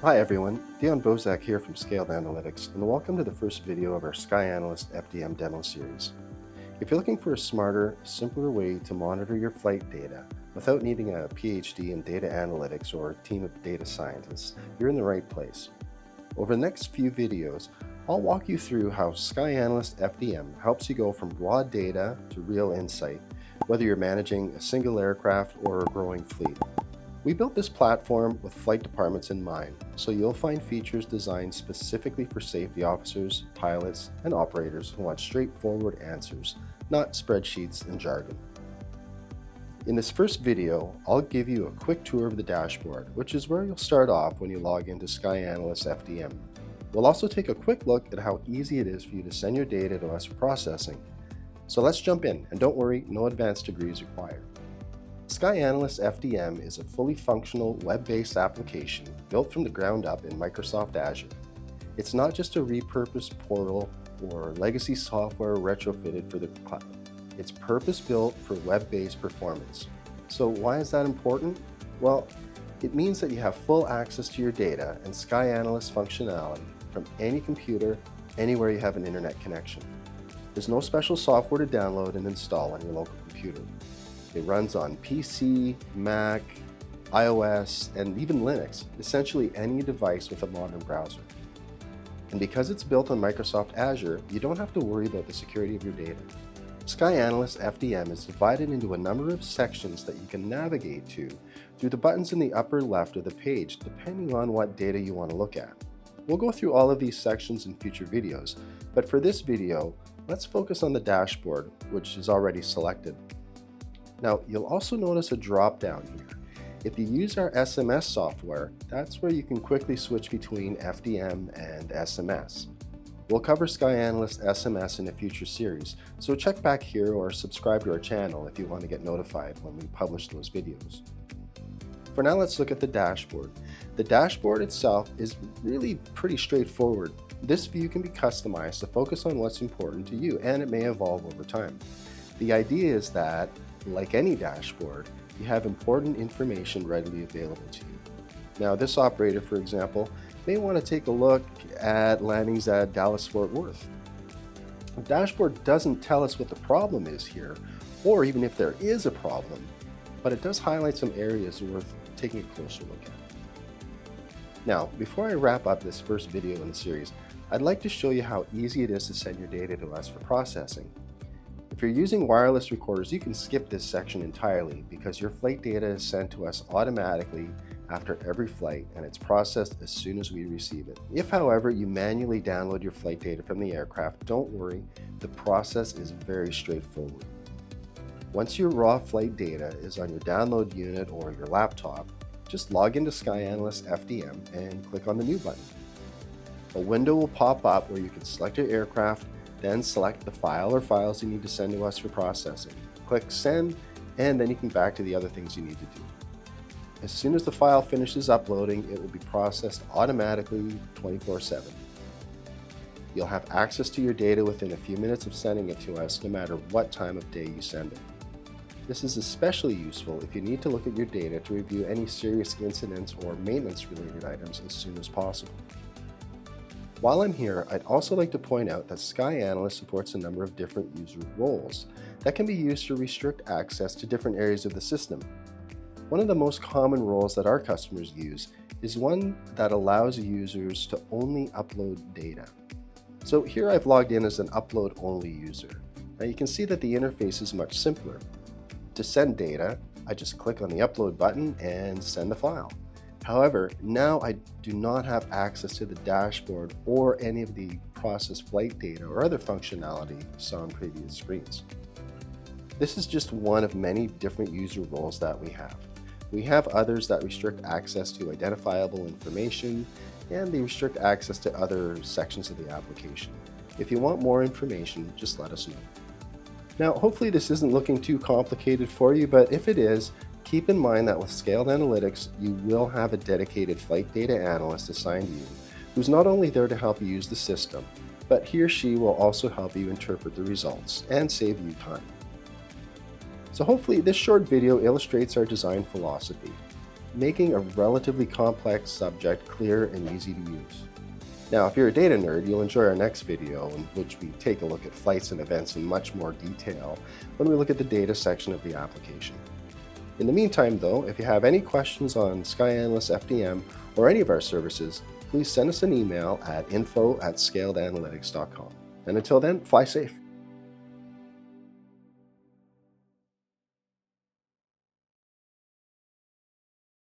Hi everyone, Dion Bozak here from Scaled Analytics, and welcome to the first video of our Sky Analyst FDM demo series. If you're looking for a smarter, simpler way to monitor your flight data without needing a PhD in data analytics or a team of data scientists, you're in the right place. Over the next few videos, I'll walk you through how Sky Analyst FDM helps you go from raw data to real insight, whether you're managing a single aircraft or a growing fleet. We built this platform with flight departments in mind, so you'll find features designed specifically for safety officers, pilots, and operators who want straightforward answers, not spreadsheets and jargon. In this first video, I'll give you a quick tour of the dashboard, which is where you'll start off when you log into Sky Analyst FDM. We'll also take a quick look at how easy it is for you to send your data to us for processing. So let's jump in, and don't worry, no advanced degrees required. Sky Analyst FDM is a fully functional web-based application built from the ground up in Microsoft Azure. It's not just a repurposed portal or legacy software retrofitted for the cloud. It's purpose-built for web-based performance. So why is that important? Well, it means that you have full access to your data and Sky Analyst functionality from any computer, anywhere you have an internet connection. There's no special software to download and install on your local computer. It runs on PC, Mac, iOS, and even Linux, essentially any device with a modern browser. And because it's built on Microsoft Azure, you don't have to worry about the security of your data. Sky Analyst FDM is divided into a number of sections that you can navigate to through the buttons in the upper left of the page, depending on what data you want to look at. We'll go through all of these sections in future videos, but for this video, let's focus on the dashboard, which is already selected. Now, you'll also notice a drop-down here. If you use our SMS software, that's where you can quickly switch between FDM and SMS. We'll cover Sky Analyst SMS in a future series, so check back here or subscribe to our channel if you want to get notified when we publish those videos. For now, let's look at the dashboard. The dashboard itself is really pretty straightforward. This view can be customized to focus on what's important to you, and it may evolve over time. The idea is that, like any dashboard, you have important information readily available to you. Now, this operator, for example, may want to take a look at landings at Dallas-Fort Worth. The dashboard doesn't tell us what the problem is here, or even if there is a problem, but it does highlight some areas worth taking a closer look at. Now, before I wrap up this first video in the series, I'd like to show you how easy it is to send your data to us for processing. If you're using wireless recorders, you can skip this section entirely because your flight data is sent to us automatically after every flight and it's processed as soon as we receive it. If, however, you manually download your flight data from the aircraft, don't worry, the process is very straightforward. Once your raw flight data is on your download unit or your laptop, just log into Sky Analyst FDM and click on the New button. A window will pop up where you can select your aircraft, then select the file or files you need to send to us for processing. Click Send, and then you can back to the other things you need to do. As soon as the file finishes uploading, it will be processed automatically 24/7. You'll have access to your data within a few minutes of sending it to us, no matter what time of day you send it. This is especially useful if you need to look at your data to review any serious incidents or maintenance-related items as soon as possible. While I'm here, I'd also like to point out that Sky Analyst supports a number of different user roles that can be used to restrict access to different areas of the system. One of the most common roles that our customers use is one that allows users to only upload data. So here I've logged in as an upload-only user. Now you can see that the interface is much simpler. To send data, I just click on the upload button and send the file. However, now I do not have access to the dashboard or any of the processed flight data or other functionality saw on previous screens. This is just one of many different user roles that we have. We have others that restrict access to identifiable information, and they restrict access to other sections of the application. If you want more information, just let us know. Now, hopefully this isn't looking too complicated for you, but if it is, keep in mind that with Scaled Analytics, you will have a dedicated flight data analyst assigned to you, who's not only there to help you use the system, but he or she will also help you interpret the results and save you time. So hopefully this short video illustrates our design philosophy. making a relatively complex subject clear and easy to use. Now, if you're a data nerd, you'll enjoy our next video in which we take a look at flights and events in much more detail when we look at the data section of the application. In the meantime, though, if you have any questions on Sky Analyst FDM or any of our services, please send us an email at info@scaledanalytics.com. And until then, fly safe.